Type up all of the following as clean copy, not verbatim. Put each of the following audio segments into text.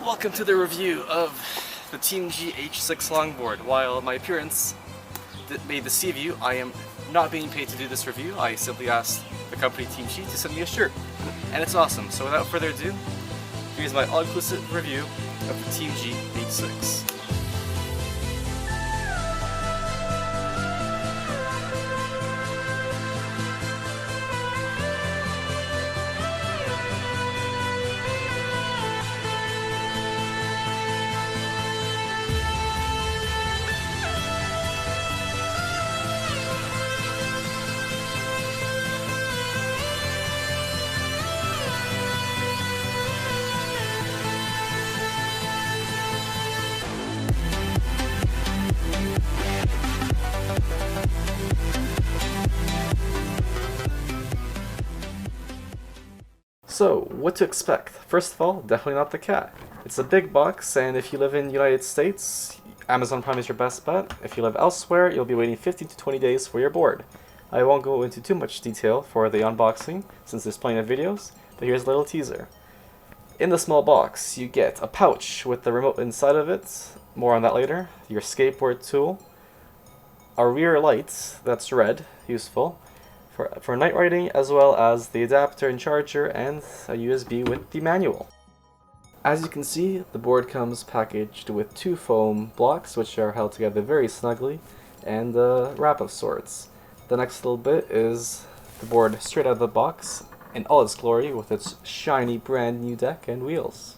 Welcome to the review of the Teamgee H6 longboard. While my appearance may deceive you, I am not being paid to do this review. I simply asked the company Teamgee to send me a shirt, and it's awesome. So without further ado, here's my all-inclusive review of the Teamgee H6. So, what to expect? First of all, definitely not the cat. It's a big box, and if you live in the United States, Amazon Prime is your best bet. If you live elsewhere, you'll be waiting 15 to 20 days for your board. I won't go into too much detail for the unboxing, since there's plenty of videos, but here's a little teaser. In the small box, you get a pouch with the remote inside of it, more on that later, your skateboard tool, a rear light that's red, useful, for night riding, as well as the adapter and charger and a USB with the manual. As you can see, the board comes packaged with two foam blocks which are held together very snugly and a wrap of sorts. The next little bit is the board straight out of the box in all its glory with its shiny brand new deck and wheels.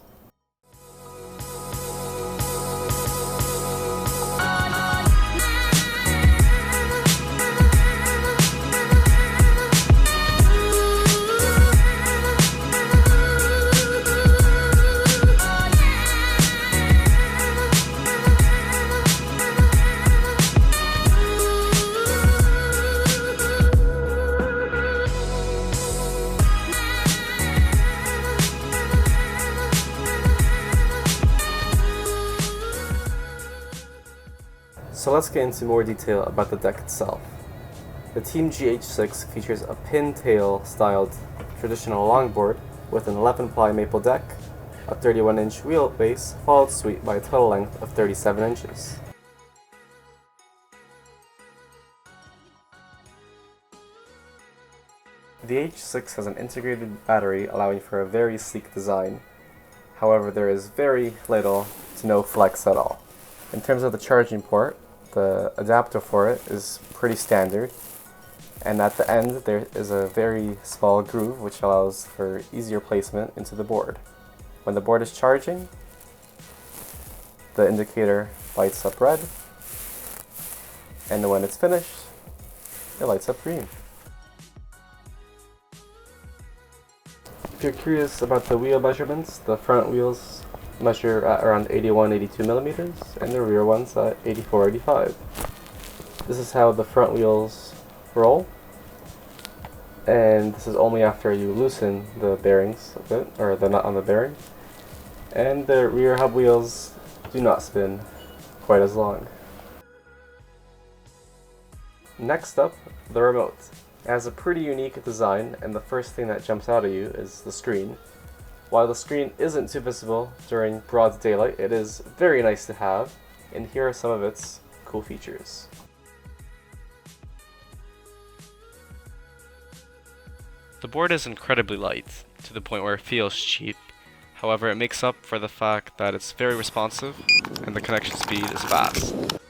So let's get into more detail about the deck itself. The Teamgee H6 features a pintail styled traditional longboard with an 11-ply maple deck, a 31-inch wheelbase, followed suite by a total length of 37 inches. The H6 has an integrated battery allowing for a very sleek design. However, there is very little to no flex at all. In terms of the charging port, the adapter for it is pretty standard, and at the end there is a very small groove which allows for easier placement into the board. When the board is charging, the indicator lights up red, and when it's finished, it lights up green. If you're curious about the wheel measurements, the front wheels measure at around 81-82 millimeters, and the rear ones at 84-85. This is how the front wheels roll, and this is only after you loosen the bearings a bit, or the nut on the bearing. And the rear hub wheels do not spin quite as long. Next up, the remote. It has a pretty unique design, and the first thing that jumps out at you is the screen. While the screen isn't too visible during broad daylight, it is very nice to have, and here are some of its cool features. The board is incredibly light, to the point where it feels cheap. However, it makes up for the fact that it's very responsive, and the connection speed is fast.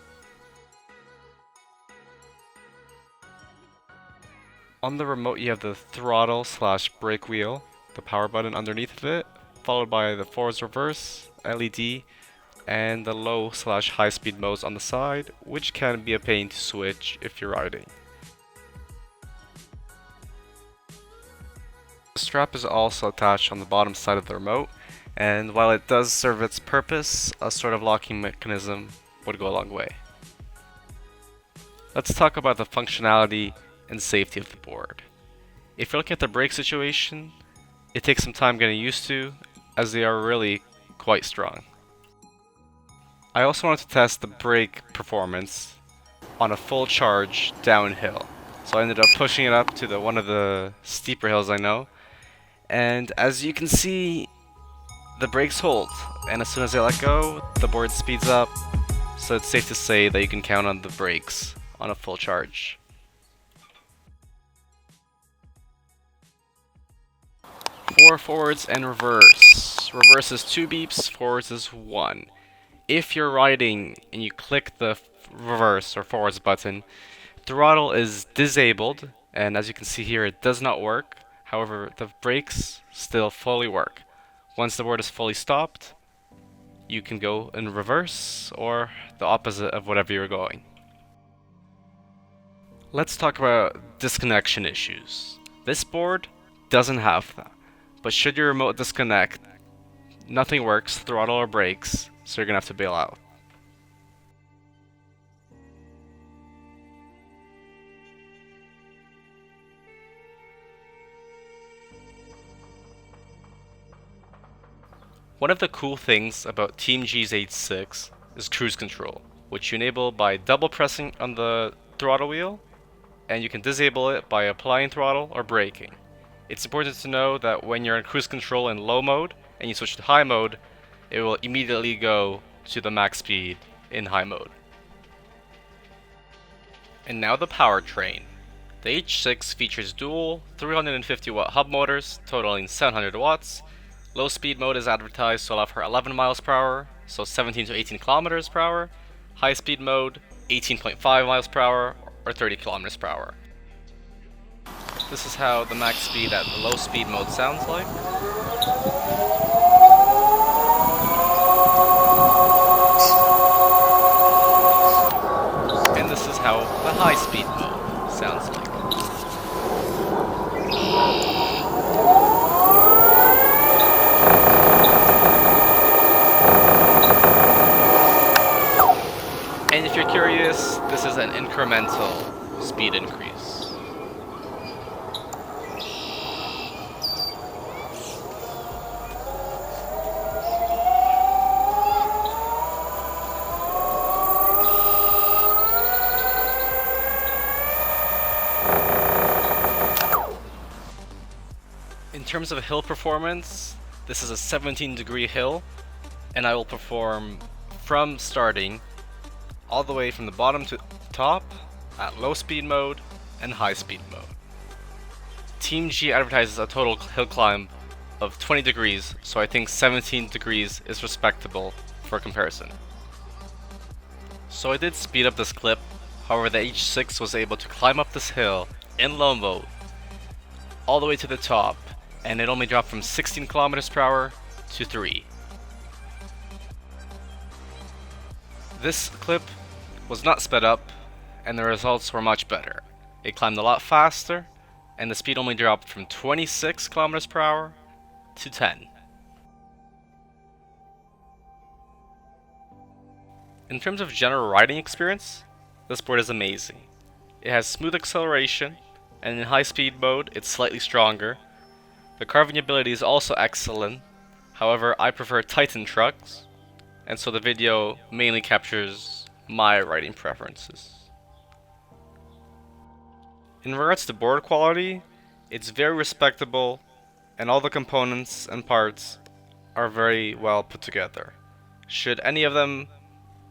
On the remote you have the throttle/brake wheel, the power button underneath of it, followed by the forwards reverse, LED, and the low/high speed modes on the side, which can be a pain to switch if you're riding. The strap is also attached on the bottom side of the remote, and while it does serve its purpose, a sort of locking mechanism would go a long way. Let's talk about the functionality and safety of the board. If you're looking at the brake situation, it takes some time getting used to, as they are really quite strong. I also wanted to test the brake performance on a full charge downhill. So I ended up pushing it up to one of the steeper hills I know. And as you can see, The brakes hold, and as soon as they let go, the board speeds up, so it's safe to say that you can count on the brakes on a full charge. For forwards and reverse. Reverse is 2 beeps, forwards is 1. If you're riding and you click the reverse or forwards button, throttle is disabled, and as you can see here, it does not work. However, the brakes still fully work. Once the board is fully stopped, you can go in reverse or the opposite of whatever you're going. Let's talk about disconnection issues. This board doesn't have that, but should your remote disconnect, nothing works, throttle or brakes, so you're gonna have to bail out. One of the cool things about Teamgee's H6 is cruise control, which you enable by double pressing on the throttle wheel, and you can disable it by applying throttle or braking. It's important to know that when you're in cruise control in low mode and you switch to high mode, it will immediately go to the max speed in high mode. And now the powertrain. The H6 features dual 350 watt hub motors totaling 700 watts. Low speed mode is advertised to allow for 11 miles per hour, so 17 to 18 kilometers per hour. High speed mode 18.5 miles per hour or 30 kilometers per hour. This is how the max speed at the low speed mode sounds like. And this is how the high speed mode sounds like. And if you're curious, this is an incremental speed increase. In terms of hill performance, this is a 17-degree hill, and I will perform from starting all the way from the bottom to top at low speed mode and high speed mode. Teamgee advertises a total hill climb of 20 degrees, so I think 17 degrees is respectable for comparison. So I did speed up this clip, however the H6 was able to climb up this hill in low mode all the way to the top, and it only dropped from 16 kilometers per hour to 3. This clip was not sped up, and the results were much better. It climbed a lot faster, and the speed only dropped from 26 kilometers per hour to 10. In terms of general riding experience, this board is amazing. It has smooth acceleration, and in high speed mode it's slightly stronger. The carving ability is also excellent, however I prefer Titan trucks, and so the video mainly captures my riding preferences. In regards to board quality, it's very respectable, and all the components and parts are very well put together. Should any of them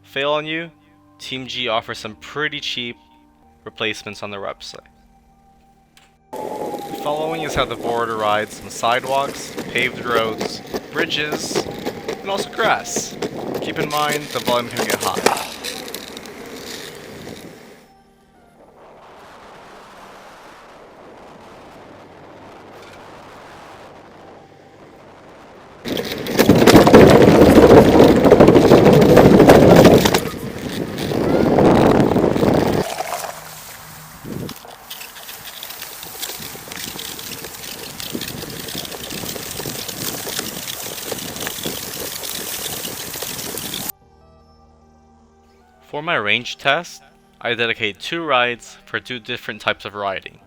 fail on you, Teamgee offers some pretty cheap replacements on their website. The following is how the board rides on sidewalks, paved roads, bridges, and also grass. Keep in mind the volume can get high. For my range test, I dedicate 2 rides for 2 different types of riding.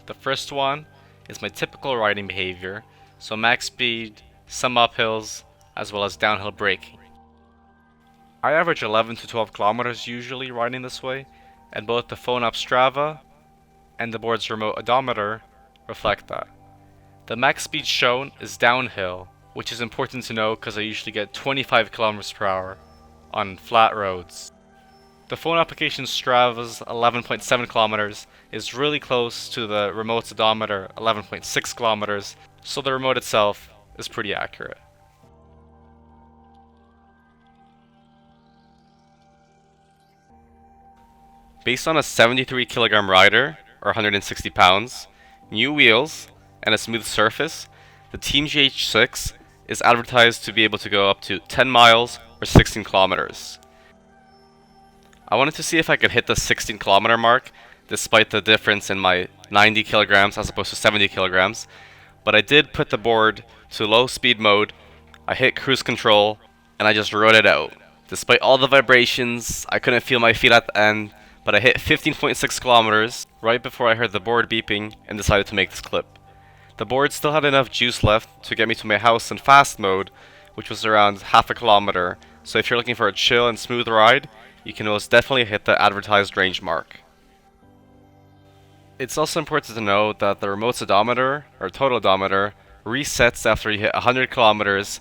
The first one is my typical riding behavior, so max speed, some uphills, as well as downhill braking. I average 11 to 12 kilometers usually riding this way, and both the phone app Strava and the board's remote odometer reflect that. The max speed shown is downhill, which is important to know because I usually get 25 kilometers per hour on flat roads. The phone application Strava's 11.7 kilometers is really close to the remote's odometer 11.6 kilometers, so the remote itself is pretty accurate. Based on a 73 kilogram rider, or 160 pounds, new wheels, and a smooth surface, the Teamgee H6 is advertised to be able to go up to 10 miles or 16 kilometers. I wanted to see if I could hit the 16 kilometer mark despite the difference in my 90 kilograms as opposed to 70 kilograms, but I did put the board to low speed mode, I hit cruise control, and I just rode it out. Despite all the vibrations, I couldn't feel my feet at the end, but I hit 15.6 kilometers right before I heard the board beeping and decided to make this clip. The board still had enough juice left to get me to my house in fast mode, which was around half a kilometer, so if you're looking for a chill and smooth ride, you can most definitely hit the advertised range mark. It's also important to know that the remote's odometer, or total odometer, resets after you hit 100 kilometers,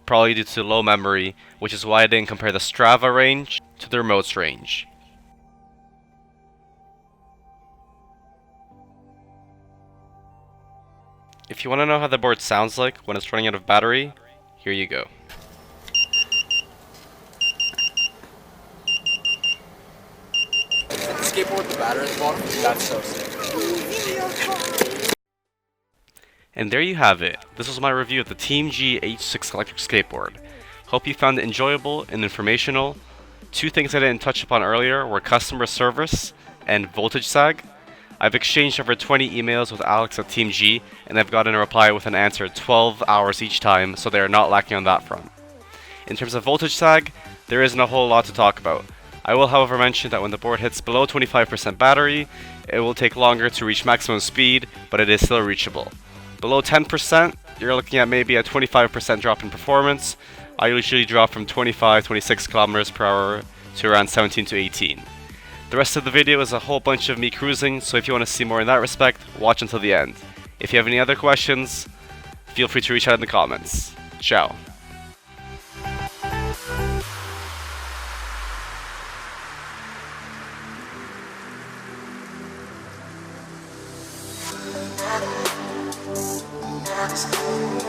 probably due to low memory, which is why I didn't compare the Strava range to the remote's range. If you want to know how the board sounds like when it's running out of battery, here you go. Skateboard with the battery at the bottom? That's so sick. And there you have it. This was my review of the Teamgee H6 electric skateboard. Hope you found it enjoyable and informational. Two things I didn't touch upon earlier were customer service and voltage sag. I've exchanged over 20 emails with Alex at Teamgee, and I've gotten a reply with an answer 12 hours each time, so they are not lacking on that front. In terms of voltage sag, there isn't a whole lot to talk about. I will however mention that when the board hits below 25% battery, it will take longer to reach maximum speed, but it is still reachable. Below 10%, you're looking at maybe a 25% drop in performance. I usually drop from 25-26 kilometers per hour to around 17 to 18. The rest of the video is a whole bunch of me cruising, so if you want to see more in that respect, watch until the end. If you have any other questions, feel free to reach out in the comments. Ciao. That's cool.